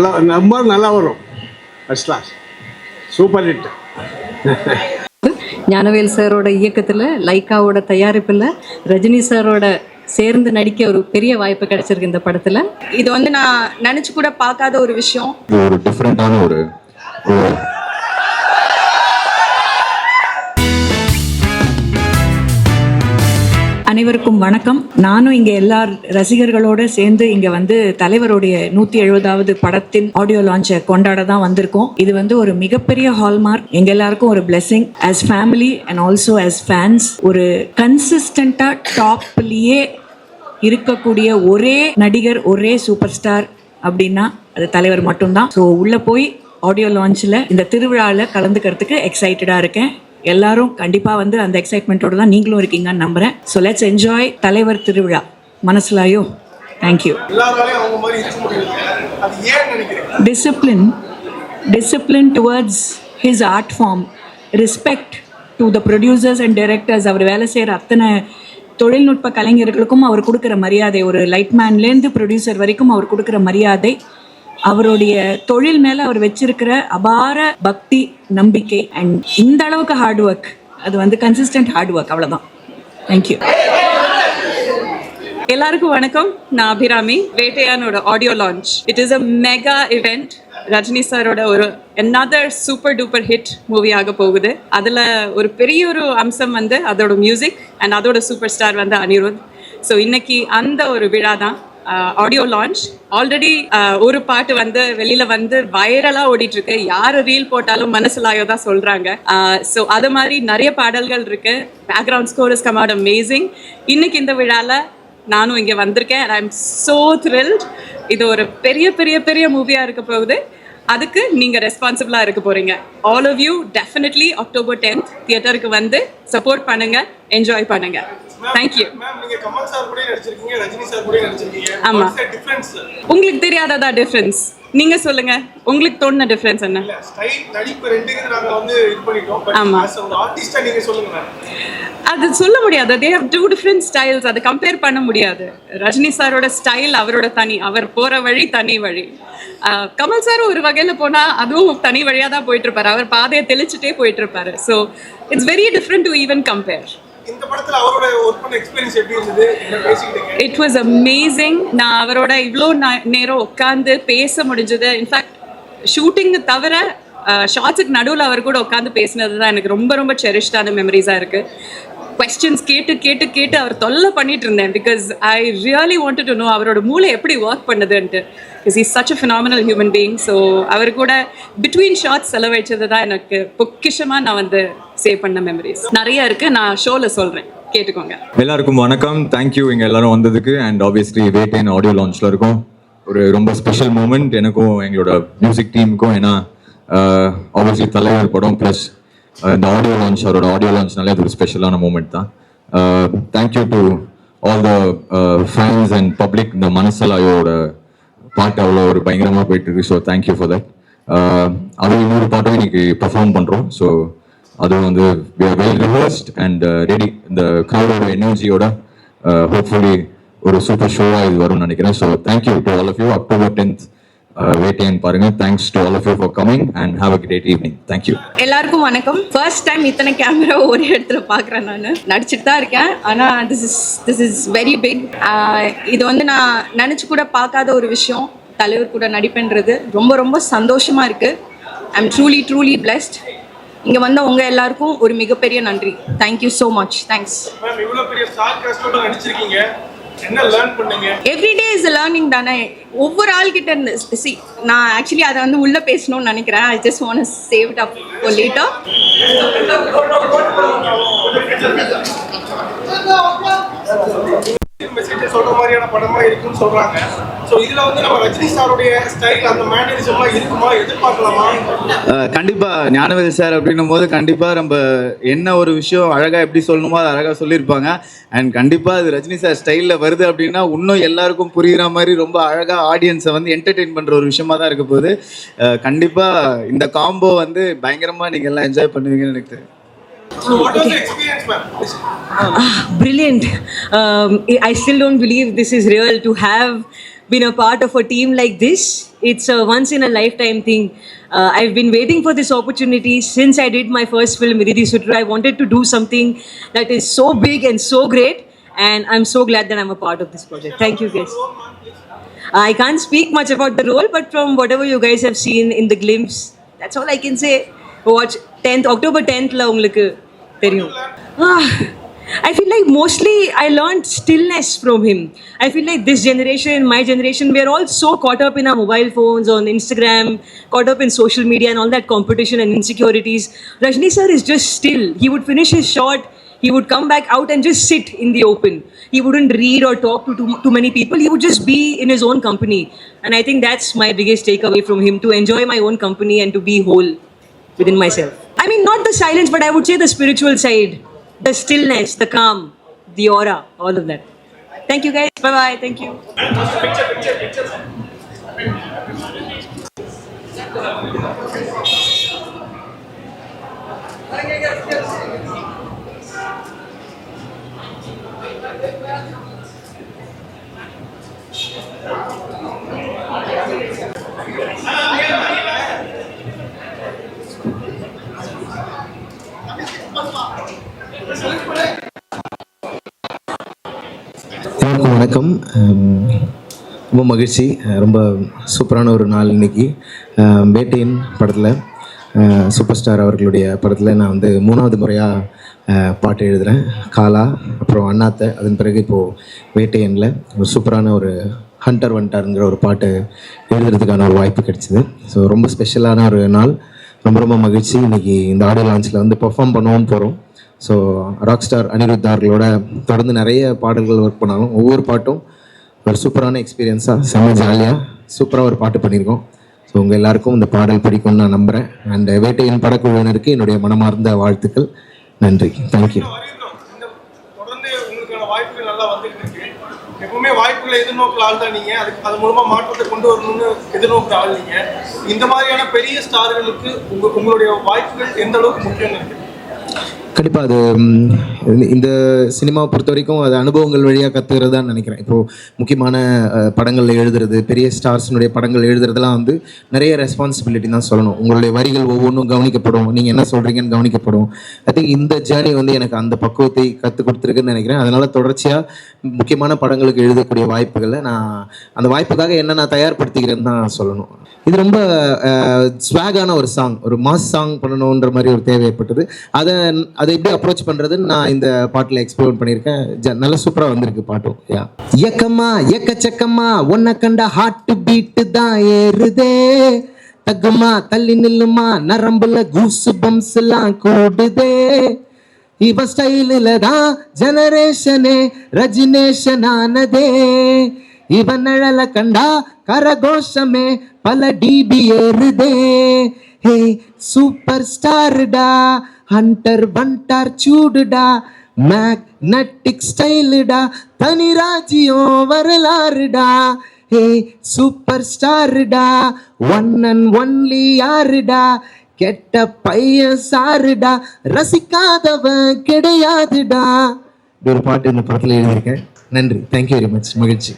ரொம்ப நல்லா வரும். First class, super hit. Gnanavel சாரோட இயக்கத்தில், லைக்காவோட தயாரிப்பில், ரஜினி சாரோட சேர்ந்து நடிக்க ஒரு பெரிய வாய்ப்பு கிடைச்சிருக்கு இந்த படத்தில். இது வந்து நான் நினச்சி கூட பார்க்காத ஒரு விஷயம். ஒரு டிஃப்ரெண்டான ஒரு அனைவருக்கும் வணக்கம். நானும் இங்கே எல்லா ரசிகர்களோடு சேர்ந்து இங்கே வந்து தலைவருடைய 170வது படத்தின் ஆடியோ லான்ச்சை கொண்டாட தான் வந்திருக்கோம். இது வந்து ஒரு மிகப்பெரிய ஹால்மார்க். எங்கள் எல்லாருக்கும் ஒரு blessing as family and also as fans. ஒரு கன்சிஸ்டண்ட்டாக டாப்லேயே இருக்கக்கூடிய ஒரே நடிகர், ஒரே சூப்பர் ஸ்டார் அப்படின்னா அது தலைவர் மட்டும்தான். ஸோ உள்ளே போய் ஆடியோ லான்ச்சில் இந்த திருவிழாவில் கலந்துக்கிறதுக்கு எக்ஸைட்டடாக இருக்கேன். எல்லாரும் கண்டிப்பாக வந்து அந்த எக்ஸைட்மெண்ட்டோட தான் நீங்களும் இருக்கீங்கன்னு நம்புகிறேன். ஸோ லெட்ஸ் என்ஜாய் தலைவர் திருவிழா. மனசுலாயோ. Thank you. Discipline towards his art form, respect to the producers and directors. அவர் வேலை செய்கிற அத்தனை தொழில்நுட்ப கலைஞர்களுக்கும் அவர் கொடுக்குற மரியாதை, ஒரு லைட்மேன்லேருந்து ப்ரொடியூசர் வரைக்கும் அவர் கொடுக்குற மரியாதை, அவருடைய தொழில் மேலே அவர் வச்சிருக்கிற அபார பக்தி, நம்பிக்கை அண்ட் இந்த அளவுக்கு ஹார்ட் ஒர்க். அது வந்து கன்சிஸ்டன்ட் ஹார்ட் ஒர்க், அவ்வளோதான். தேங்க்யூ. எல்லாருக்கும் வணக்கம். நான் அபிராமி. வேட்டையானோட audio launch. It is a mega event. Rajini சாரோட ஒரு another super duper hit movie ஆக போகுது. அதில் ஒரு பெரிய ஒரு அம்சம் வந்து அதோட மியூசிக் அண்ட் அதோட சூப்பர் ஸ்டார் வந்து அனிருத். ஸோ இன்னைக்கு அந்த ஒரு விழா தான் ஆடியோ லான்ச். ஆல்ரெடி ஒரு பாட்டு வந்து வெளியில வந்து வைரலாக ஓடிட்டு இருக்கு. யார் ரீல் போட்டாலும் மனசுலாயோ தான் சொல்றாங்க. ஸோ அது மாதிரி நிறைய பாடல்கள் இருக்கு. Background score is come out amazing. இன்னைக்கு இந்த விழாவில் நானும் இங்கே வந்திருக்கேன். I am so thrilled. இது ஒரு பெரிய பெரிய பெரிய மூவியாக இருக்க போகுது. அதுக்கு நீங்கள் ரெஸ்பான்சிபிளாக இருக்க போகிறீங்க. All of you definitely October 10th தியேட்டருக்கு வந்து சப்போர்ட் பண்ணுங்க, என்ஜாய் பண்ணுங்க. தேங்க்யூ. ஆமாம், உங்களுக்கு தெரியாததா டிஃப்ரென்ஸ்? நீங்க சொல்லுங்க, உங்களுக்கு தோணுன டிஃபரன்ஸ் என்ன? ஆமா, அது சொல்ல முடியாது. they have two different styles. அதை கம்பேர் பண்ண முடியாது. ரஜினி சாரோட ஸ்டைல் அவரோட தனி, அவர் போற வழி தனி வழி. கமல் சார் ஒரு வகையில போனா அதுவும் தனி வழியா தான் போயிட்டு இருப்பாரு. அவர் பாதையை தெளிச்சுட்டே போயிட்டு இருப்பாரு. So it's very different to even compare. இந்த படத்துல அவரோட ஒர்க் பண்ண எக்ஸ்பீரியன்ஸ் எப்படி இருந்தது? It was amazing. நான் அவரோட இவ்வளோ நேரம் உட்காந்து பேச முடிஞ்சது. இன்ஃபேக்ட் ஷூட்டிங் தவிர ஷார்ட்ஸுக்கு நடுவில் அவர் கூட உட்காந்து பேசினது தான் எனக்கு ரொம்ப ரொம்ப செரிஷ்டான மெமரிஸாக இருக்குது. கொஸ்டின்ஸ் கேட்டு கேட்டு கேட்டு அவர் தொல்லை பண்ணிட்டு இருந்தேன். Because I really wanted to know அவரோட மூளை எப்படி ஒர்க் பண்ணுதுன்ட்டு. Because is such a phenomenal human being. So அவர் கூட பிட்வீன் ஷார்ட்ஸ் செலவழிச்சது தான் எனக்கு பொக்கிஷமாக நான் வந்து சேவ் பண்ண மெமரிஸ் நிறைய இருக்குது. நான் ஷோவில் சொல்கிறேன், கேட்டுக்கோங்க. எல்லாருக்கும் வணக்கம். தேங்க்யூ இங்கே எல்லாரும் வந்ததுக்கு. அண்ட் ஆப்வியஸ்லி வேட்டையன் ஆடியோ லான்ச்சில் இருக்கும். ஒரு ரொம்ப ஸ்பெஷல் மூமெண்ட் எனக்கும் எங்களோட மியூசிக் டீமுக்கும். ஏன்னா ஆப்வியஸ்லி தலைவர் படம் ப்ளஸ் இந்த ஆடியோ லான்ச், அவரோட ஆடியோ லான்ச்னாலே அது ஒரு ஸ்பெஷலான மூமெண்ட் தான். Thank you to all the fans and public. இந்த மனசலாயோட பாட்டு அவ்வளோ ஒரு பயங்கரமாக போயிட்டு இருக்கு. So thank you for that. அது இன்னொரு பாட்டும் இன்னைக்கு பர்ஃபார்ம் பண்ணுறோம். ஸோ அதுவும் வந்து we are well rehearsed and ready. இந்த க்ரௌடோட எனர்ஜியோட ஹோப்ஃபுல்லி ஒரு சூப்பர் ஷோவாக இது வரும்னு நினைக்கிறேன். So thank you to all of you. October 10th Vettaiyan பாருங்க. Thanks to all of you for coming and have a great evening. Thank you. எல்லாருக்கும் வணக்கம். ஃபர்ஸ்ட் டைம் இத்தனை camera ஒரே இடத்துல பார்க்குறேன். நான் நடிச்சுட்டு தான் இருக்கேன், ஆனால் திஸ் இஸ் வெரி பிக். இது வந்து நான் நினச்சி கூட பார்க்காத ஒரு விஷயம். தலைவர் கூட நடிப்புன்றது ரொம்ப ரொம்ப சந்தோஷமாக இருக்குது. I am truly blessed. இங்கே வந்த உங்கள் எல்லாருக்கும் ஒரு மிகப்பெரிய நன்றி. Thank you so much. Thanks. Everyday is learning தானே, ஒவ்வொரு ஆள்கிட்ட இருந்து. சி, நான் ஆக்சுவலி அதை வந்து உள்ளே பேசணும்னு நினைக்கிறேன். I just want to save it up for later. Message சொல்ற மாதிரியான படமா இருக்குன்னு சொல்றாங்க. சோ இதுல வந்து நம்ம ரஜினி சாருடைய ஸ்டைல் அந்த மேனரிசம்லாம் இருக்குமா, எதிர்பார்க்கலாமா? கண்டிப்பா ஞானவேல் சார் அப்படின்னும் போது கண்டிப்பா நம்ம என்ன ஒரு விஷயம் அழகா எப்படி சொல்லணுமோ அதை அழகா சொல்லியிருப்பாங்க. அண்ட் கண்டிப்பா அது ரஜினி சார் ஸ்டைல்ல வருது அப்படின்னா இன்னும் எல்லாருக்கும் புரியுற மாதிரி ரொம்ப அழகா ஆடியன்ஸை வந்து என்டர்டெயின் பண்ற ஒரு விஷயமா தான் இருக்க போகுது. கண்டிப்பா இந்த காம்போ வந்து பயங்கரமா நீங்க எல்லாம் என்ஜாய் பண்ணுவீங்கன்னு எனக்கு தெரியும். So what was the experience, ma'am? Brilliant. I still don't believe this is real. To have been a part of a team like this. It's a once in a lifetime thing. I've been waiting for this opportunity since I did my first film, Vidhi Sutra. I wanted to do something that is so big and so great, and I'm so glad that I'm a part of this project. Thank you, guys. I can't speak much about the role, but from whatever you guys have seen in the glimpse, that's all I can say. Watch 10th October 10th la ungalku theriyum. I feel like mostly I learned stillness from him. I feel like this generation, my generation, we are all so caught up in our mobile phones, on Instagram, caught up in social media and all that competition and insecurities. Rajni sir is just still. He would finish his shot, he would come back out and just sit in the open. He wouldn't read or talk to too many people. He would just be in his own company. And I think that's my biggest takeaway from him, to enjoy my own company and to be whole within myself. I mean, not the silence, but I would say the spiritual side. The stillness, the calm, the aura, all of that. Thank you, guys. Bye-bye. Thank you. எல்லாருக்கும் வணக்கம். ரொம்ப மகிழ்ச்சி. ரொம்ப சூப்பரான ஒரு நாள் இன்னைக்கு. வேட்டையின் படத்தில் சூப்பர் ஸ்டார் அவர்களுடைய படத்தில் நான் வந்து 3வது முறையாக பாட்டு எழுதுகிறேன். காலா, அப்புறம் அண்ணாத்தை, அதன் பிறகு இப்போது வேட்டையனில் ஒரு சூப்பரான ஒரு ஹண்டர் வண்டாருங்கிற ஒரு பாட்டு எழுதுறதுக்கான ஒரு வாய்ப்பு கிடைச்சிது. ஸோ ரொம்ப ஸ்பெஷலான ஒரு நாள். ரொம்ப ரொம்ப மகிழ்ச்சி. இன்றைக்கி இந்த ஆடியோ லான்ச்சில் வந்து பெர்ஃபார்ம் பண்ணவும் போகிறோம். ஸோ ராக் ஸ்டார் அனிருத் அவர்களோட தொடர்ந்து நிறைய பாடல்கள் ஒர்க் பண்ணாலும் ஒவ்வொரு பாட்டும் ஒரு சூப்பரான எக்ஸ்பீரியன்ஸாக, செம்ம ஜாலியாக சூப்பராக ஒரு பாட்டு பண்ணியிருக்கோம். ஸோ உங்கள் எல்லாருக்கும் இந்த பாடல் பிடிக்கும்னு நான் நம்புகிறேன். அண்ட் வேட்டையின் படக்குழுவினருக்கு என்னுடைய மனமார்ந்த வாழ்த்துக்கள். நன்றி. தேங்க்யூ. தொடர்ந்து உங்களுக்கான வாய்ப்புகள் நல்லா வந்துட்டு இருக்கு. எப்பவுமே வாய்ப்புகளை எதிர்நோக்கிற ஆள் தான் நீங்கள். அது மூலமாக மாற்றத்தை கொண்டு வரணும்னு எதிர்நோக்கிற ஆள் நீங்கள். இந்த மாதிரியான பெரிய ஸ்டார்களுக்கு உங்களுடைய வாய்ப்புகள் எந்த அளவுக்கு முக்கியம் இருக்கு? கண்டிப்பாக அது இந்த சினிமாவை பொறுத்த வரைக்கும் அது அனுபவங்கள் வழியாக கற்றுக்கிறது தான் நினைக்கிறேன். இப்போது முக்கியமான படங்கள் எழுதுறது, பெரிய ஸ்டார்ஸினுடைய படங்கள் எழுதுறதுலாம் வந்து நிறைய ரெஸ்பான்சிபிலிட்டி தான் சொல்லணும். உங்களுடைய வரிகள் ஒவ்வொன்றும் கவனிக்கப்படும், நீங்கள் என்ன சொல்கிறீங்கன்னு கவனிக்கப்படும். ஐ திங்க் இந்த ஜேர்னி வந்து எனக்கு அந்த பக்குவத்தை கற்றுக் கொடுத்துருக்குன்னு நினைக்கிறேன். அதனால் தொடர்ச்சியாக முக்கியமான படங்களுக்கு எழுதக்கூடிய வாய்ப்புகளை நான் அந்த வாய்ப்புக்காக என்ன நான் தயார்படுத்திக்கிறேன்னு தான் சொல்லணும். இது ரொம்ப ஸ்வாகான ஒரு சாங், ஒரு மாஸ் சாங் பண்ணணுன்ற மாதிரி ஒரு தேவை ஏற்பட்டது. அதை எப்படி அப்ரோச் பண்ணுறதுன்னு நான் இந்த பாட்டில் எக்ஸ்ப்ளோர் பண்ணியிருக்கேன். நல்லா சூப்பராக வந்திருக்கு பாட்டும். ஏக்கம்மா எக்கச்சக்கம்மா ஒன்ன கண்ட ஹார்ட் பீட்டு தான் ஏறுதே, தகுமா தள்ளி நில்லுமா நரம்புல கூசு பம்ஸ் எல்லாம் கூடுதே, இவ ஸ்டைலில் தான் ஜெனரேஷனே ரஜினேஷன் ஆனதே, இவன் நிழல கண்டா கரகோஷமே பல டிபி ஏறுதே, ஹே சூப்பர் ஸ்டார்டா ஹண்டர் வண்டார் சூடுடா, மேக்னட்டிக் ஸ்டைலுடா தனி ராஜ்யம் வரலாறுடா, ஹே சூப்பர் ஸ்டார்டா ஒன் அண்ட் ஒன்லி யாருடா, கெட்ட பையன் சாருடா ரசிக்காதவன் கிடையாதுடா. ஒரு பாட்டு இந்த படத்தில் எழுதியிருக்கேன். நன்றி. Thank you very much. மகிழ்ச்சி.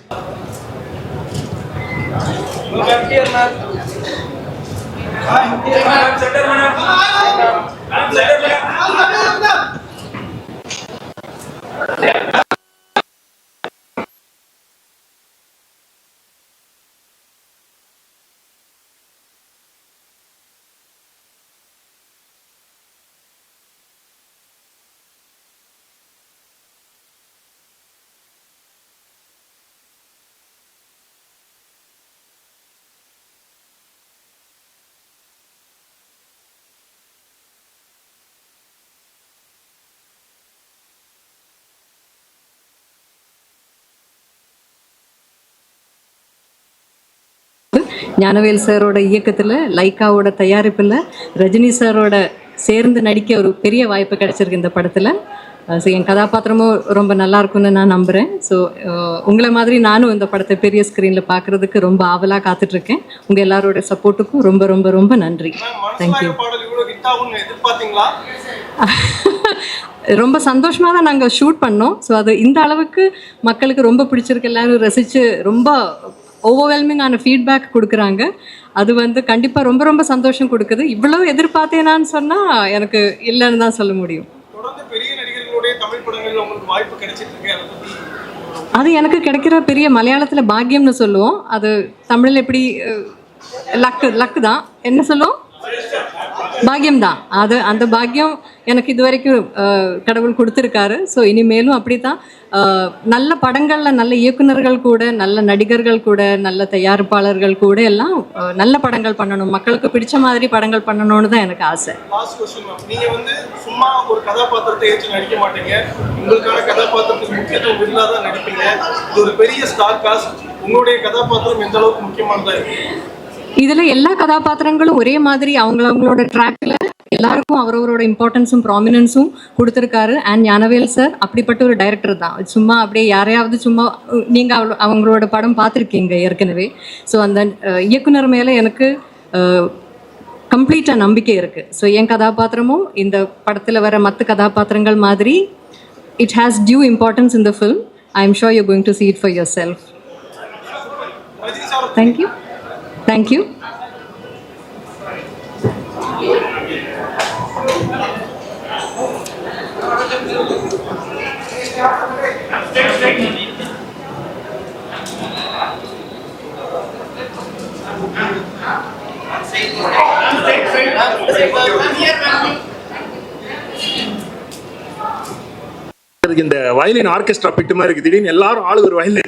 ஞானவேல் சாரோட இயக்கத்தில், லைக்காவோட தயாரிப்பில், ரஜினி சாரோட சேர்ந்து நடிக்க ஒரு பெரிய வாய்ப்பு கிடைச்சிருக்கு இந்த படத்தில். ஸோ என் கதாபாத்திரமும் ரொம்ப நல்லா இருக்கும்னு நான் நம்புகிறேன். ஸோ உங்களை மாதிரி நானும் இந்த படத்தை பெரிய ஸ்க்ரீனில் பார்க்குறதுக்கு ரொம்ப ஆவலாக காத்துட்ருக்கேன். உங்கள் எல்லாரோட சப்போர்ட்டுக்கும் ரொம்ப ரொம்ப ரொம்ப நன்றி. தேங்க்யூ. ரொம்ப சந்தோஷமாக தான் நாங்கள் ஷூட் பண்ணோம். ஸோ அது இந்த அளவுக்கு மக்களுக்கு ரொம்ப பிடிச்சிருக்கு, எல்லாரும் ரசித்து ரொம்ப ஓவர்வெல்மிங்கான ஃபீட்பேக் கொடுக்குறாங்க. அது வந்து கண்டிப்பாக ரொம்ப ரொம்ப சந்தோஷம் கொடுக்குது. இவ்வளோ எதிர்பார்த்தேனான்னு சொன்னால் எனக்கு இல்லைன்னு தான் சொல்ல முடியும். தொடர்ந்து பெரிய நடிகர்களுடைய தமிழ் படங்களில் உங்களுக்கு வாய்ப்பு கிடைச்சிட்டு இருக்கு, அதை பத்தி அது எனக்கு கிடைக்கிற பெரிய மலையாளத்தில் பாக்கியம்னு சொல்லுவோம். அது தமிழில் எப்படி லக்கு தான் என்ன சொல்லுவோம், பாக்கியம்தான். அது அந்த பாக்கியம் எனக்கு இது வரைக்கும் கடவுள் கொடுத்துருக்காரு. ஸோ இனிமேலும் அப்படி தான் நல்ல படங்களில் நல்ல இயக்குனர்கள் கூட, நல்ல நடிகர்கள் கூட, நல்ல தயாரிப்பாளர்கள் கூட எல்லாம் நல்ல படங்கள் பண்ணணும், மக்களுக்கு பிடிச்ச மாதிரி படங்கள் பண்ணணும்னு தான் எனக்கு ஆசை. லாஸ்ட் क्वेश्चन மேம், நீங்க வந்து சும்மா ஒரு கதாபாத்திரத்தை ஏற்று நடிக்க மாட்டீங்க, உங்களுக்கான கதாபாத்திரத்துக்கு முக்கியத்துவம் இருந்தால் தான் நடிப்பீங்க. இது ஒரு பெரிய ஸ்டார் காஸ்ட், உங்களுடைய கதாபாத்திரம் எந்த அளவுக்கு முக்கியமானதா இருக்கு? இதில் எல்லா கதாபாத்திரங்களும் ஒரே மாதிரி அவங்களோட ட்ராக்ல எல்லாருக்கும் அவரவரோட இம்பார்ட்டன்ஸும் ப்ராமினன்ஸும் கொடுத்துருக்காரு. அண்ட் ஞானவேல் சார் அப்படிப்பட்ட ஒரு டைரக்டர் தான். சும்மா அப்படியே யாரையாவது சும்மா நீங்கள் அவங்களோட படம் பார்த்துருக்கீங்க ஏற்கனவே. ஸோ அந்த இயக்குனர் மேலே எனக்கு கம்ப்ளீட்டாக நம்பிக்கை இருக்குது. ஸோ என் கதாபாத்திரமும் இந்த படத்தில் வர மற்ற கதாபாத்திரங்கள் மாதிரி it has due importance in the film. I am sure you going to see it for yourself. Thank you. Thank you. இந்த வயலின் ஆர்கெஸ்ட்ரா பிட்டு மாதிரி இருக்குது. திடீர்னு எல்லாரும் ஆளு ஒரு வயலின்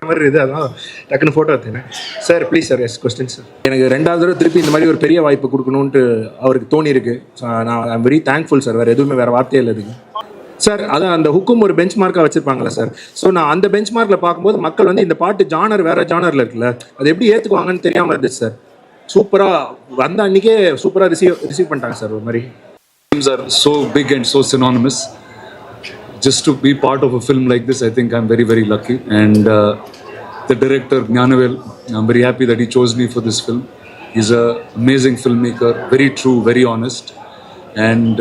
மாதிரி இருக்குது. அதான் டக்குன்னு ஃபோட்டோ எடுத்தேன். Sir please sir, S question sir. எனக்கு 2வது தடவை திருப்பி இந்த மாதிரி ஒரு பெரிய வாய்ப்பு கொடுக்கணுன்ட்டு அவருக்கு தோணி இருக்கு. நான் I am very thankful sir. வேறு எதுவுமே வேறு வார்த்தையே இல்லை இதுக்கு சார். அதான் அந்த ஹுக்கும் ஒரு பெஞ்ச் மார்க்காக வச்சிருப்பாங்களா சார். ஸோ நான் அந்த பெஞ்ச் மார்க்கில் பார்க்கும்போது மக்கள் வந்து இந்த பாட்டு ஜானர் வேறு ஜானரில் இருக்குல்ல, அது எப்படி ஏற்றுக்குவாங்கன்னு தெரியாமல் இருந்துச்சு சார். சூப்பராக வந்த அன்றைக்கே சூப்பராக ரிசீவ் பண்ணிட்டாங்க சார். ஒரு மாதிரி Films are so big and so synonymous. Just to be part of a film like this, I think I'm very, very lucky. And the director, Gnanavel, I'm very happy that he chose me for this film. He's an amazing filmmaker, very true, very honest. And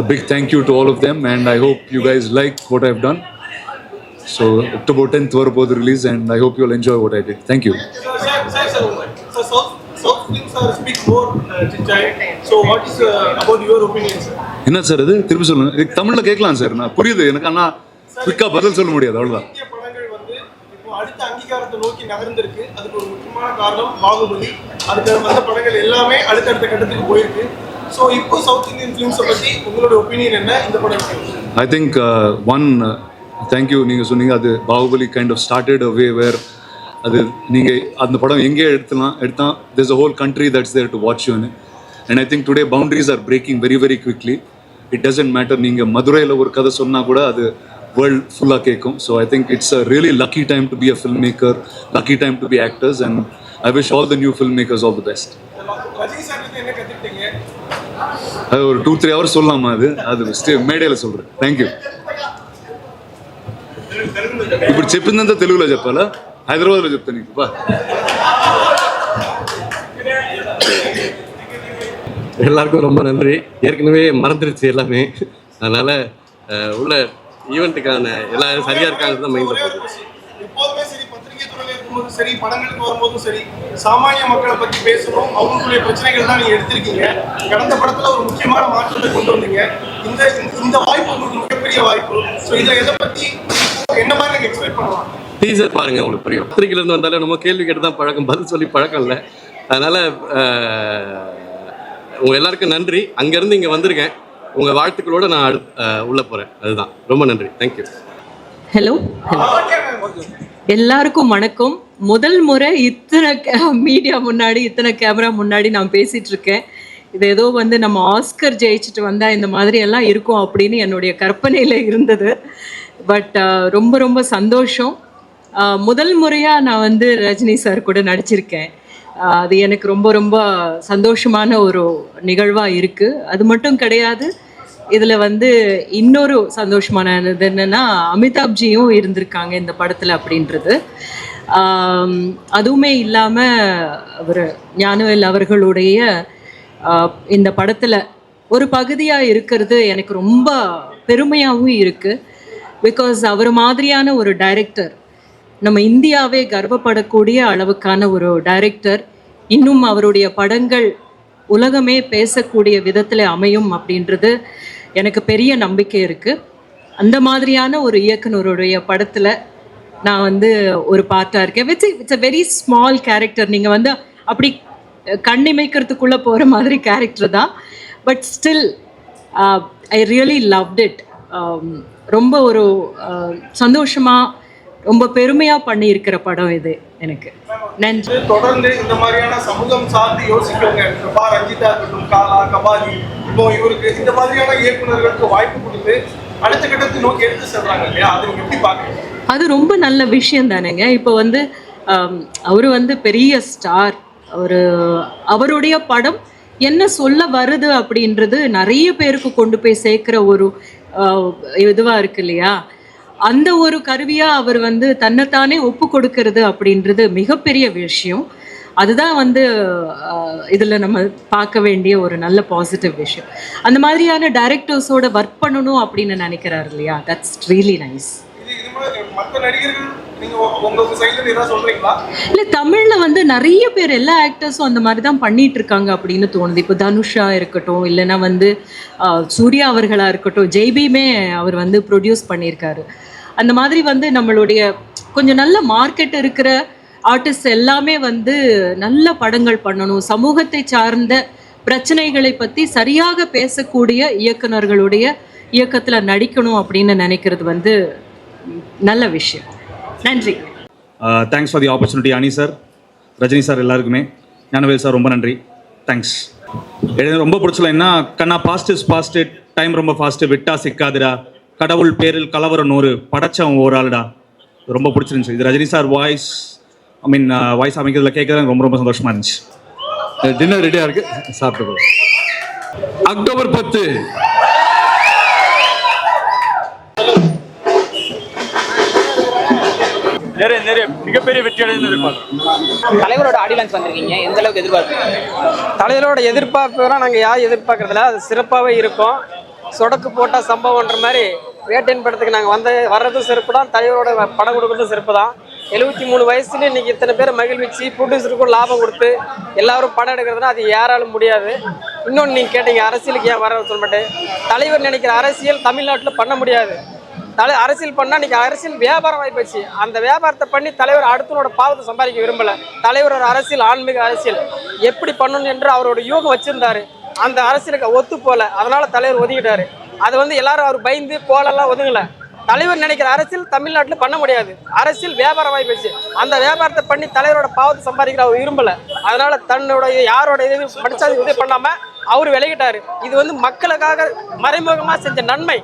a big thank you to all of them. And I hope you guys like what I've done. So, October 10th, we're release, and I hope you'll enjoy what I did. Thank you. Sir, South films are speak more Chichay. So what is about your opinion, sir? என்ன sir இது திருப்பி சொல்லுங்க. இதுக்கு தமிழ்ல கேட்கலாம் sir, நான் புரியுது எனக்கு, ஆனால் குயிக்காக பதில் சொல்ல முடியாது, அவ்வளோதான். இந்திய படங்கள் வந்து இப்போ அடுத்த அங்கீகாரத்தை நோக்கி நகர்ந்திருக்கு. அதுக்கு ஒரு முக்கியமான காரணம் பாகுபலி. அதுக்கு வந்த படங்கள் எல்லாமே அடுத்தடுத்த கட்டத்துக்கு போயிருக்கு. ஸோ இப்போ சவுத் இந்தியன் ஃபிலிம்ஸை பற்றி உங்களோட ஒப்பீனியன் என்ன இந்த படம்? I think thank you. நீங்கள் சொன்னீங்க அது Baahubali kind of started a way where அது நீங்கள் அந்த படம் எங்கே எடுத்தால் there's a whole country that's there to watch you in it. And I think today boundaries are breaking very, very quickly. It doesn't matter நீங்கள் மதுரையில் ஒரு கதை சொன்னால் கூட அது வேர்ல்ட் ஃபுல்லாக கேட்கும். So I think it's a really lucky time to be a film maker, lucky time to be actors, and I wish all the new film makers all the best. என்ன கற்றுக்கிட்டீங்க? அது ஒரு 2-3 hours சொல்லலாமா? அது மேடையில் சொல்கிறேன். தேங்க்யூ. ఇప్పుడు చెప్పిందంతా తెలుగులో చెప్పాలా, హైదరాబాద్లో చెప్తా నీకు బా. எல்லாருக்கும் ரொம்ப நன்றி. ஏற்கனவே மறந்துருச்சு எல்லாமே, அதனால் உள்ள ஈவெண்ட்டுக்கான எல்லாம் சரியாக இருக்காங்க தான் மைண்டில் போகுது. எப்போதுமே சரி, பத்திரிகை துறையில் இருக்கும்போதும் சரி, படங்களுக்கு வரும்போதும் சரி, சாமானிய மக்களை பற்றி பேசணும், அவங்களுடைய பிரச்சனைகள் தான் நீங்கள் எடுத்திருக்கீங்க. கடந்த படத்தில் ஒரு முக்கியமான மாற்றத்தை கொண்டு வந்தீங்க. இந்த வாய்ப்பு உங்களுக்கு மிகப்பெரிய வாய்ப்பு. ஸோ இதை எதை பற்றி என்ன மாதிரி நீங்கள் எக்ஸ்பெக்ட் பண்ணலாம்? டீசர் பாருங்கள், உங்களுக்கு புரியும். பத்திரிகையிலேருந்து வந்தாலும் நம்ம கேள்வி கேட்டு தான் பழக்கம், பதில் சொல்லி பழக்கம் இல்லை. அதனால் உங்கள் எல்லாருக்கும் நன்றி. அங்கேருந்து இங்கே வந்திருக்கேன், உங்கள் வாழ்த்துக்களோடு நான் உள்ளே போகிறேன். அதுதான், ரொம்ப நன்றி. தேங்க்யூ. ஹலோ, எல்லாருக்கும் வணக்கம். முதல் முறை இத்தனை மீடியா முன்னாடி, இத்தனை கேமரா முன்னாடி நான் பேசிகிட்டு இருக்கேன். இது ஏதோ வந்து நம்ம ஆஸ்கர் ஜெயிச்சுட்டு வந்தால் இந்த மாதிரி எல்லாம் இருக்கும் அப்படின்னு என்னுடைய கற்பனையில் இருந்தது. பட் ரொம்ப ரொம்ப சந்தோஷம். முதல் முறையாக நான் வந்து ரஜினி சார் கூட நடிச்சிருக்கேன். அது எனக்கு ரொம்ப ரொம்ப சந்தோஷமான ஒரு நிகழ்வாக இருக்குது. அது மட்டும் கிடையாது, இதில் வந்து இன்னொரு சந்தோஷமானது என்னென்னா அமிதாப்ஜியும் இருந்திருக்காங்க இந்த படத்தில் அப்படின்றது. அதுவுமே இல்லாமல் அவர் ஞானவேல் அவர்களுடைய இந்த படத்தில் ஒரு பகுதியாக இருக்கிறது எனக்கு ரொம்ப பெருமையாகவும் இருக்குது. பிகாஸ் அவர் மாதிரியான ஒரு டைரக்டர் நம்ம இந்தியாவே கர்வப்படக்கூடிய அளவுக்கான ஒரு டைரக்டர். இன்னும் அவருடைய படங்கள் உலகமே பேசக்கூடிய விதத்தில் அமையும் அப்படின்றது எனக்கு பெரிய நம்பிக்கை இருக்குது. அந்த மாதிரியான ஒரு இயக்குனருடைய படத்தில் நான் வந்து ஒரு பார்ட்டாக இருக்கேன். It's a very small character. நீங்கள் வந்து அப்படி கண்ணிமைக்கிறதுக்குள்ளே போகிற மாதிரி கேரக்டர் தான். But still I really loved it. ரொம்ப ஒரு சந்தோஷமாக ரொம்ப பெருமையாக பண்ணியிருக்கிற படம் இது எனக்கு. நன்றி. தொடர்ந்து இந்த மாதிரியான சமூகம் சார்ந்து யோசிக்கிறவங்க, ரஞ்சிதா இருக்கட்டும், காலா, கபாலி, இப்போ இவருக்கு இந்த மாதிரியான இயக்குநர்களுக்கு வாய்ப்பு கொடுத்து அடுத்த கட்டத்தை நோக்கி எடுத்து செல்றாங்க இல்லையா, அது நீங்க எப்படி பாக்குறீங்க? அது ரொம்ப நல்ல விஷயம் தானேங்க. இப்போ வந்து அவர் வந்து பெரிய ஸ்டார். அவருடைய படம் என்ன சொல்ல வருது அப்படின்றது நிறைய பேருக்கு கொண்டு போய் சேர்க்குற ஒரு இதுவாக இருக்கு இல்லையா. அந்த ஒரு கருவியாக அவர் வந்து தன்னைத்தானே ஒப்பு கொடுக்கறது அப்படின்றது மிகப்பெரிய விஷயம். அதுதான் வந்து இதில் நம்ம பார்க்க வேண்டிய ஒரு நல்ல பாசிட்டிவ் விஷயம். அந்த மாதிரியான டைரக்டர்ஸோட ஒர்க் பண்ணணும் அப்படின்னு நினைக்கிறாரு இல்லையா, தட்ஸ் ரியலி நைஸ். இல்லை, தமிழில் வந்து நிறைய பேர் எல்லா ஆக்டர்ஸும் அந்த மாதிரி தான் பண்ணிட்டு இருக்காங்க அப்படின்னு தோணுது. இப்போ தனுஷா இருக்கட்டும், இல்லைன்னா வந்து சூர்யா அவர்களாக இருக்கட்டும், ஜெய்பியுமே அவர் வந்து ப்ரொடியூஸ் பண்ணியிருக்காரு. அந்த மாதிரி வந்து நம்மளுடைய கொஞ்சம் நல்ல மார்க்கெட் இருக்கிற ஆர்டிஸ்ட் எல்லாமே வந்து நல்ல படங்கள் பண்ணணும், சமூகத்தை சார்ந்த பிரச்சனைகளை பற்றி சரியாக பேசக்கூடிய இயக்குனர்களுடைய இயக்கத்தில் நடிக்கணும் அப்படின்னு நினைக்கிறது வந்து நல்ல விஷயம். நன்றி. தேங்க்ஸ் ஃபார் தி ஆப்பர்ச்சுனிட்டி அனி சார், ரஜினி சார், எல்லாருக்குமே. ஞானவேல் சார் ரொம்ப நன்றி, தேங்க்ஸ். எனக்கு ரொம்ப பிடிச்சல என்ன கண்ணா, பாஸ்ட் இஸ் பாஸ்ட், டைம் ரொம்ப ஃபாஸ்ட்டு, விட்டா சிக்காதுடா, கடவுள் பேரில் கலவரம் 100, படைச்சவன் ஒரு ஆளுடா. ரொம்ப பிடிச்சிருந்துச்சு. இது ரஜினி சார் வாய்ஸ், வாய்ஸ் அமைக்கிறதுல கேட்கறது ரொம்ப ரொம்ப சந்தோஷமா இருந்துச்சு. டின்னர் ரெடியாக இருக்கு, சாப்பிட்டு. அக்டோபர் 10 நிறைய மிகப்பெரிய வெற்றி அடைந்து. தலைவரோட ஆடியோ லான்ச் வந்திருக்கீங்க, எந்த அளவுக்கு எதிர்பார்க்குறீங்க? தலைவரோட எதிர்பார்ப்புலாம் நாங்கள் யாரும் எதிர்பார்க்கறதில்ல, அது சிறப்பாகவே இருக்கும். சொடக்கு போட்டால் சம்பவம்ன்ற மாதிரி வேட்டையின் படத்துக்கு நாங்கள் வர்றதும் சிறப்பு தான், தலைவரோட படம் கொடுக்குறதும் சிறப்பு தான். 73 வயசுல இன்னைக்கு இத்தனை பேர் மகிழ்ச்சி, ப்ரொடியூசருக்கும் லாபம் கொடுத்து எல்லாரும் படம் எடுக்கிறதுனா அது யாராலும் முடியாது. இன்னொன்று நீங்கள் கேட்டீங்க அரசியலுக்கு ஏன் வர சொல்ல மாட்டேன். தலைவர் நினைக்கிற அரசியல் தமிழ்நாட்டில் பண்ண முடியாது. அரசியல் பண்ணால் இன்றைக்கி அரசியல் வியாபாரம் ஆகிப்போச்சு. அந்த வியாபாரத்தை பண்ணி தலைவர் அடுத்தனோட பாவத்தை சம்பாதிக்க விரும்பலை. தலைவரோட அரசியல் ஆன்மீக அரசியல் எப்படி பண்ணணும் என்று அவரோட யூகம் வச்சுருந்தாரு. அந்த அரசியலுக்கு ஒத்து போல, அதனால் தலைவர் ஒதுக்கிட்டாரு. அது வந்து எல்லாரும் அவர் பயந்து போலெல்லாம் ஒதுங்கலை. தலைவர் நினைக்கிற அரசியல் தமிழ்நாட்டில் பண்ண முடியாது. அரசியல் வியாபாரம் ஆகிப்போச்சு. அந்த வியாபாரத்தை பண்ணி தலைவரோட பாவத்தை சம்பாதிக்கிற அவர் விரும்பலை. அதனால் தன்னோட யாரோட இது படித்தா உதவி பண்ணாமல் அவர் விலகிட்டார். இது வந்து மக்களுக்காக மறைமுகமாக செஞ்ச நன்மை.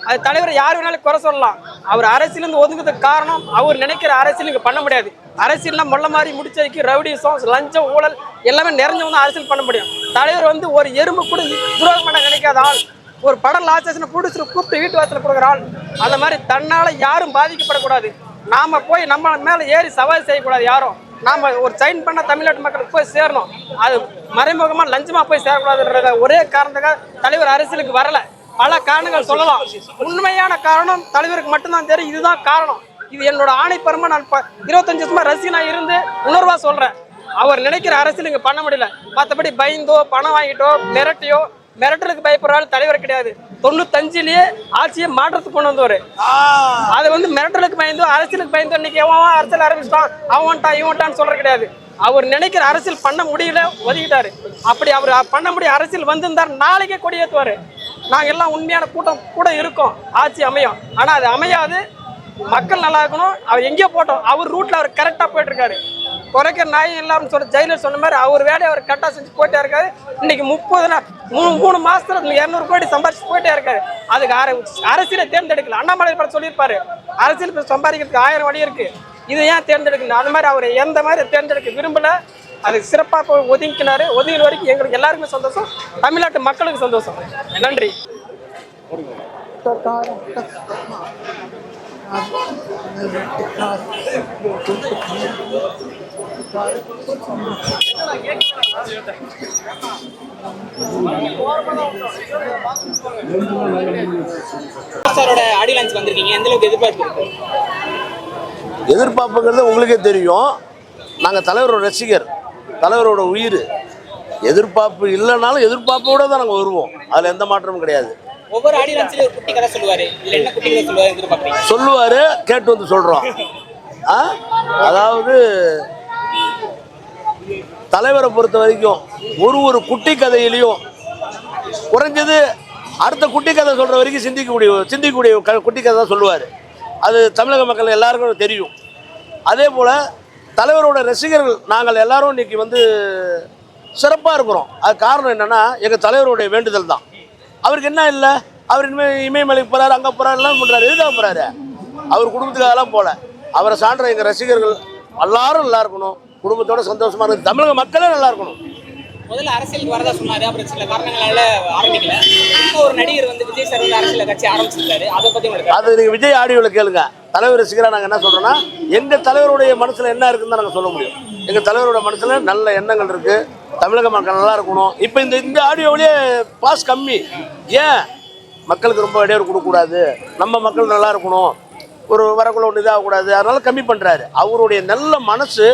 அது தலைவர் யார் வேணாலும் குறை சொல்லலாம். அவர் அரசியலேருந்து ஒதுங்கிறதுக்கு காரணம் அவர் நினைக்கிற அரசியல் இங்கே பண்ண முடியாது. அரசியல்லாம் மொல்ல மாதிரி முடிச்சதுக்கு ரவுடிசம், லஞ்சம், ஊழல் எல்லாமே நிறைஞ்சவங்க அரசியல் பண்ண முடியும். தலைவர் வந்து ஒரு எறும்பு கூட துரோகம் பண்ண நினைக்காத ஆள். ஒரு படம் லாஸ்ட் ப்ரொடியூசர் கூப்பிட்டு வீட்டு வாசலில் கொடுக்குற ஆள். அந்த மாதிரி தன்னால் யாரும் பாதிக்கப்படக்கூடாது. நாம் போய் நம்ம மேலே ஏறி சவால் செய்யக்கூடாது. யாரும் நாம் ஒரு சைன் பண்ண தமிழ்நாட்டு மக்களுக்கு போய் சேரணும். அது மறைமுகமாக லஞ்சமாக போய் சேரக்கூடாதுன்றத ஒரே காரணத்துக்காக தலைவர் அரசியலுக்கு வரலை. பல காரணங்கள் சொல்லலாம். உண்மையான காரணம் தலைவருக்கு மட்டும்தான் தெரியும். இதுதான் காரணம். இது என்னோட ஆணைப்பரமா நான் 25 வருஷமா ரசிகனா இருந்து உணர்வா சொல்றேன். அவர் நினைக்கிற அரசியல் இங்க பண்ண முடியல. மற்றபடி பயந்தோ பணம் வாங்கிட்டோ மிரட்டியோ, மிரட்டலுக்கு பயப்படுறாள் தலைவர் கிடையாது. 95லயே ஆட்சியை மாற்றத்துக்கு கொண்டு வந்தவர். அது வந்து மிரட்டலுக்கு பயந்தோ அரசியலுக்கு பயந்தோ இன்னைக்கு எவன் அரசியல் ஆரம்பிச்சிட்டான், அவன்ட்டான் இவன்ட்டான்னு சொல்ற கிடையாது. அவர் நினைக்கிற அரசியல் பண்ண முடியல, ஒதுக்கிட்டாரு. அப்படி அவர் பண்ண முடிய அரசியல் வந்திருந்தார் நாளைக்கே கொடியேற்றுவாரு. நாங்கள் எல்லாம் உண்மையான கூட்டம் கூட இருக்கோம், ஆட்சி அமையும். ஆனால் அது அமையாது. மக்கள் நல்லா இருக்கணும். அவர் எங்கேயோ போட்டோம், அவர் ரூட்டில் அவர் கரெக்டாக போயிட்டு இருக்காரு. குறைக்கிற நாயும் இல்லாமல் சொல்ல ஜெயிலர் சொன்ன மாதிரி அவர் வேலையை அவர் கரெக்டாக செஞ்சு போயிட்டே இருக்காரு. இன்னைக்கு 3 மாசத்துல 200 கோடி சம்பாதிச்சு போயிட்டே இருக்காரு. அதுக்கு அரசியலை தேர்ந்தெடுக்கல. அண்ணாமலை படம் சொல்லியிருப்பாரு, அரசியல் சம்பாதிக்கிறதுக்கு 1000 வழி இருக்கு, இதை ஏன் தேர்ந்தெடுக்கணும்? அது மாதிரி அவர் எந்த மாதிரி தேர்ந்தெடுக்க விரும்பல. அதுக்கு சிறப்பாக ஒதுங்கினாரு. ஒதுங்கின வரைக்கும் எங்களுக்கு எல்லாருக்குமே சந்தோஷம், தமிழ்நாட்டு மக்களுக்கு சந்தோஷம். நன்றி. சாரோட ஆடியோ லான்ச் வந்திருக்கீங்க, எந்த அளவுக்கு எதிர்பார்ப்பு இருக்கு? எதிர்பார்ப்புங்கிறது உங்களுக்கே தெரியும். நாங்கள் தலைவரோட ரசிகர், தலைவரோட உயிர். எதிர்பார்ப்பு இல்லைனாலும் எதிர்பார்ப்போட தான் நாங்கள் வருவோம். அதில் எந்த மாற்றமும் கிடையாது. ஒவ்வொரு ஆடியோ லான்ச்லயும் ஒரு குட்டி கதை சொல்லுவாரு. இதுல என்ன குட்டி கதை சொல்லுவாரு எதிர்பார்க்குறீங்க? சொல்லுவார், கேட்டு வந்து சொல்கிறோம். அதாவது தலைவரை பொறுத்த வரைக்கும் ஒரு குட்டி கதையிலையும் குறைஞ்சது அடுத்த குட்டி கதை சொல்கிற வரைக்கும் சிந்திக்கக்கூடிய குட்டி கதை தான் சொல்லுவார். அது தமிழக மக்கள் எல்லாருக்கும் தெரியும். அதே போல் தலைவரோட ரசிகர்கள் நாங்கள் எல்லாரும் இன்றைக்கி வந்து சிறப்பாக இருக்கிறோம். அது காரணம் என்னென்னா எங்கள் தலைவருடைய வேண்டுதல் தான். அவருக்கு என்ன இல்லை, அவர் இனிமேல் இமயமலைக்கு போகிறாரு, அங்கே போகிறாரு, எல்லாம் பண்ணுறாரு. எதுக்காக போகிறாரு? அவர் குடும்பத்துக்காகலாம் போகல. அவரை சான்ற எங்கள் ரசிகர்கள் எல்லாரும் நல்லா இருக்கணும், குடும்பத்தோட சந்தோஷமாக இருக்கு, தமிழக மக்களே நல்லா இருக்கணும். முதல்ல அரசியலுக்கு வரதா சொன்னாரு, அப்புறம் சில காரணங்களால ஆரம்பிக்கல. இப்போ ஒரு நடிகர் வந்து விஜய் சார் வந்து அரசியல் கட்சி ஆரம்பிச்சிருக்காரு. அதை பற்றி அது நீங்கள் விஜய் ஆடியோவில் கேளுங்க. தலைவர் ரசிகராக நாங்கள் என்ன சொல்கிறோன்னா, எங்கள் தலைவருடைய மனசில் என்ன இருக்குன்னு தான் நாங்கள் சொல்ல முடியும். எங்கள் தலைவரோட மனசில் நல்ல எண்ணங்கள் இருக்குது, தமிழக மக்கள் நல்லா இருக்கணும். இப்போ இந்த ஆடியோவிலேயே பாஸ் கம்மி. ஏன் மக்களுக்கு ரொம்ப இடையூறு கொடுக்கக்கூடாது, நம்ம மக்கள் நல்லா இருக்கணும், ஒரு வரக்குள்ள ஒன்று இதாகக்கூடாது, அதனால கம்மி பண்ணுறாரு. அவருடைய நல்ல மனசு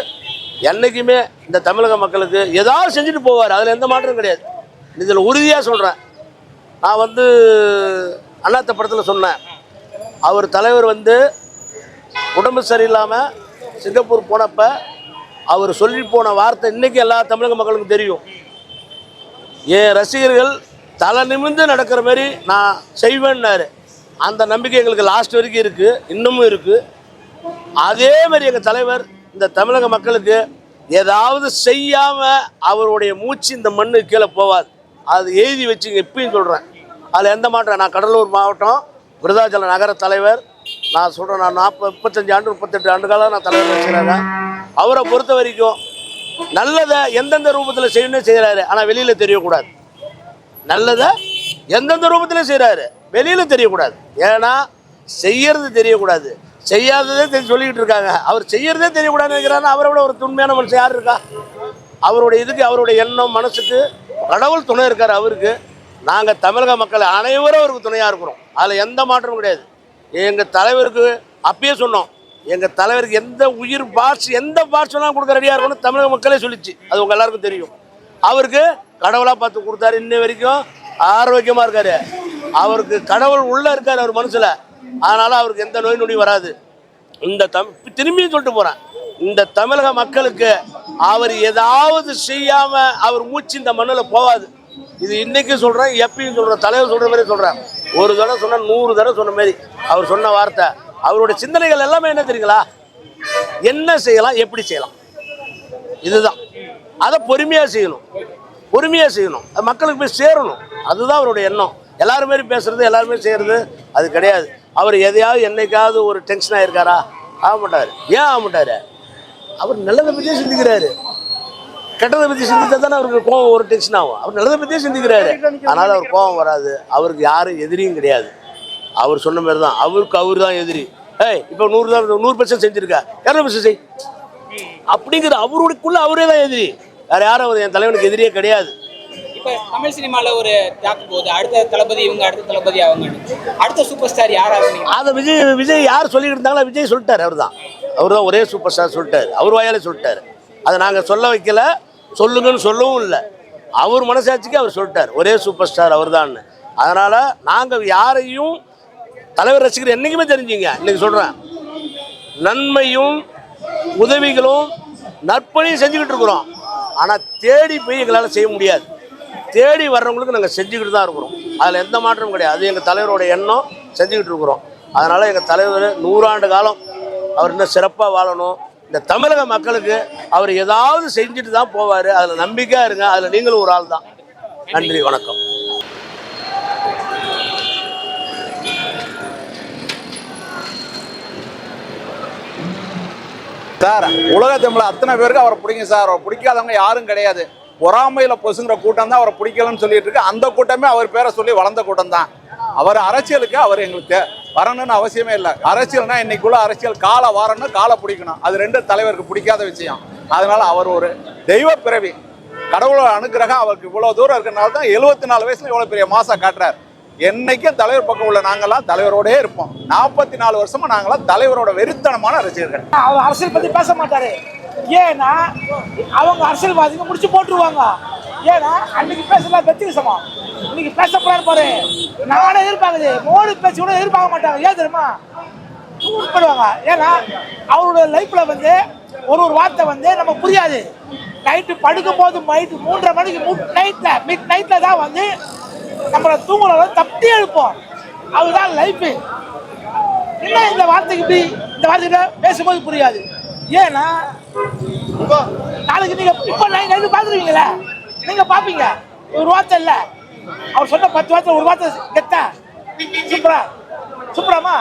என்றைக்குமே இந்த தமிழக மக்களுக்கு ஏதாவது செஞ்சுட்டு போவார். அதில் எந்த மாற்றமும் கிடையாது. இதில் உறுதியாக சொல்கிறேன். நான் வந்து அண்ணாத்த படத்தில் சொன்னேன், அவர் தலைவர் வந்து உடம்பு சரியில்லாமல் சிங்கப்பூர் போனப்போ அவர் சொல்லி போன வார்த்தை இன்றைக்கி எல்லா தமிழக மக்களுக்கும் தெரியும். என் ரசிகர்கள் தலை நிமிர்ந்து நடக்கிற மாதிரி நான் செய்வேன்னாரு. அந்த நம்பிக்கை எங்களுக்கு லாஸ்ட் வரைக்கும் இருக்குது, இன்னமும் இருக்குது. அதே மாதிரி எங்கள் தலைவர் இந்த தமிழக மக்களுக்கு ஏதாவது செய்யாமல் அவருடைய மூச்சு இந்த மண்ணு கீழே போவாது. அது எழுதி வச்சுங்க, இப்பயும் சொல்கிறேன். அதில் எந்த மாற்றம். நான் கடலூர் மாவட்டம் விருதாச்சலம் நகர தலைவர். நான் சொல்கிறேன், நான் 35 ஆண்டு காலம் நான் தலைவர் வச்சுக்கிறாங்க. அவரை பொறுத்த வரைக்கும் நல்லதை எந்தெந்த ரூபத்தில் செய்யணும்னு செய்கிறாரு, ஆனால் வெளியில் தெரியக்கூடாது. நல்லதை எந்தெந்த ரூபத்தில் செய்கிறாரு, வெளியில் தெரியக்கூடாது. ஏன்னா செய்யறது தெரியக்கூடாது, செய்யாததே சொல்லிக்கிட்டு இருக்காங்க. அவர் செய்யறதே தெரியக்கூடாதுன்னு நினைக்கிறாருன்னா அவரை விட ஒரு துண்மையான மனுஷன் யார் இருக்கா? அவருடைய இதுக்கு அவருடைய எண்ணம் மனசுக்கு கடவுள் துணை இருக்கார் அவருக்கு. நாங்கள் தமிழக மக்கள் அனைவரும் அவருக்கு துணையாக இருக்கிறோம். அதில் எந்த மாற்றமும் கிடையாது. எங்கள் தலைவருக்கு அப்பயே சொன்னோம், எங்கள் தலைவருக்கு எந்த உயிர் பார்ட்ஸ் எந்த பார்ட்ஸ் வேணாலும் கொடுக்க ரெடியாக இருக்கணும்னு தமிழக மக்களே சொல்லிச்சு. அது உங்கள் எல்லாருக்கும் தெரியும். அவருக்கு கடவுளாக பார்த்து கொடுத்தாரு. இன்ன வரைக்கும் ஆரோக்கியமாக இருக்கார். அவருக்கு கடவுள் உள்ளே இருக்கார் அவர் மனசில். அதனால் அவருக்கு எந்த நோய் நொடி வராது. திரும்பியும் சொல்லிட்டு போகிறேன், இந்த தமிழக மக்களுக்கு அவர் ஏதாவது செய்யாமல் அவர் மூச்சு இந்த மண்ணில் போகாது. இது இன்றைக்கும் சொல்கிறேன், எப்பயும் சொல்கிறேன், தலைவர் சொல்கிற மாதிரி சொல்கிறேன். ஒரு தடவை சொன்னால் 100 தடவை சொன்ன மாதிரி அவர் சொன்ன வார்த்தை. அவருடைய சிந்தனைகள் எல்லாமே என்ன தெரியுங்களா? என்ன செய்யலாம், எப்படி செய்யலாம், இதுதான். அதை பொறுமையாக செய்யணும், பொறுமையாக செய்யணும். அது மக்களுக்கு போய் சேரணும். அதுதான் அவருடைய எண்ணம். எல்லாருமே பேசுறது, எல்லாருமே செய்கிறது அது கிடையாது. அவர் எதையாவது என்னைக்காவது ஒரு டென்ஷன் ஆகிருக்காரா? ஆக மாட்டார். ஏன் ஆக மாட்டார்? அவர் நல்லதை பற்றியே சிந்திக்கிறாரு. கெட்டதை பற்றி சிந்தித்தா தானே அவருக்கு கோவம் ஒரு டென்ஷன் ஆகும். அவர் நல்லதை பற்றியே சிந்திக்கிறாரு. அதனால் அவர் கோவம் வராது. அவருக்கு யாரும் எதிரியும் கிடையாது. அவர் சொன்ன மாதிரி தான், அவருக்கு அவர் தான் எதிரி. இப்போ 100% செஞ்சுருக்கா, 200% செய் அப்படிங்கிற அவருக்குள்ள அவரே தான் எதிரி. வேறு யாரும் அவர் என் தலைவனுக்கு எதிரியே கிடையாது. இப்போ தமிழ் சினிமாவில் ஒரு தாக்கு போகுது. அடுத்த தளபதி இவங்க, அடுத்த தளபதி அவங்க, அடுத்த சூப்பர் ஸ்டார் யாராவது? அதை விஜய் யார் சொல்லிக்கிட்டு இருந்தாங்களோ விஜய் சொல்லிட்டார். அவர் தான் ஒரே சூப்பர் ஸ்டார் சொல்லிட்டார். அவர் வாயாலே சொல்லிட்டார். அதை நாங்கள் சொல்ல வைக்கல, சொல்லுங்கன்னு சொல்லவும் இல்லை. அவர் மனசாட்சிக்கு அவர் சொல்லிட்டார், ஒரே சூப்பர் ஸ்டார் அவர் தான். அதனால் நாங்கள் யாரையும் தலைவர் ரசிகர் என்றைக்குமே தெரிஞ்சுங்க. இன்றைக்கி சொல்கிறேன், நன்மையும் உதவிகளும் நற்பணியும் செஞ்சுக்கிட்டு இருக்கிறோம். ஆனால் தேடி போய் எங்களால் செய்ய முடியாது. தேடி வர்றவங்களுக்கு நாங்கள் செஞ்சுக்கிட்டு தான் இருக்கிறோம். அதில் எந்த மாற்றமும் கிடையாது. அது எங்கள் தலைவரோட எண்ணம், செஞ்சுக்கிட்டு இருக்கிறோம். அதனால் எங்கள் தலைவர் 100 ஆண்டு காலம் அவர் இன்னும் சிறப்பாக வாழணும். இந்த தமிழக மக்களுக்கு அவர் ஏதாவது செஞ்சுட்டு தான் போவார். அதில் நம்பிக்கையாக இருங்க. அதில் நீங்களும் ஒரு ஆள் தான். நன்றி, வணக்கம். சார், உலக தமிழ் அத்தனை பேருக்கு அவரை பிடிக்கும் சார். அவரை பிடிக்காதவங்க யாரும் கிடையாது. பொறாமையில் பொசுங்கிற கூட்டம் தான் அவரை பிடிக்கலன்னு சொல்லிட்டு இருக்கு. அந்த கூட்டமே அவர் பேரை சொல்லி வளர்ந்த கூட்டம் தான். அவர் அரசியலுக்கு அவர் எங்களுக்கு வரணும்னு அவசியமே இல்லை. அரசியல்னா இன்னைக்குள்ள அரசியல் காலை வரணும், காலை பிடிக்கணும். அது ரெண்டு தலைவருக்கு பிடிக்காத விஷயம். அதனால அவர் ஒரு தெய்வ பிறவி. கடவுளோட அனுகிரகம் அவருக்கு இவ்வளோ தூரம் இருக்கிறனால தான் 74 வயசுல இவ்வளோ பெரிய மாசா காட்டுறாரு. என்னைக்கும் தலைவர் பக்கம் உள்ள நாங்கெல்லாம் தலைவரோடே இருப்போம். 44 வருஷமா நாங்களாம் தலைவரோட வெறித்தனமான ரசிகர்கள். அவர் அரசியல் பத்தி பேச மாட்டாரு. ஏன்னா அவங்க அரசியல்வாதிங்க முடிச்சு போட்டுருவாங்க. ஏன்னா அன்னைக்கு பேசலாம் வெற்றிசமா, இன்னைக்கு பேசப்படாது பாரு. நானே எதிர்பார்க்குது மோடி பேச்சு கூட எதிர்பார்க்க மாட்டாங்க. ஏன் தெரியுமா? பண்ணுவாங்க. ஏன்னா அவருடைய லைஃப்ல வந்து ஒரு வார்த்தை வந்து நம்ம புரியாது. நைட்டு படுக்கும் போது நைட்டு 3:30 மணிக்கு மிட் நைட்ல தான் வந்து நம்மளை தூங்குறத தப்பி எழுப்போம். அதுதான் லைஃப். இன்னும் இந்த வார்த்தைக்கு இந்த வார்த்தைகிட்ட பேசும்போது புரியாது. ஏன்னா நாளைக்கு நீங்க இப்போ நைட்டு பார்த்துருவீங்களே, நீங்க பார்ப்பீங்க ஒரு வார்த்தை இல்லை, அவர் சொன்ன 10 வார்த்தை ஒரு வார்த்தை கெத்த சூப்பரா சூப்பராமா.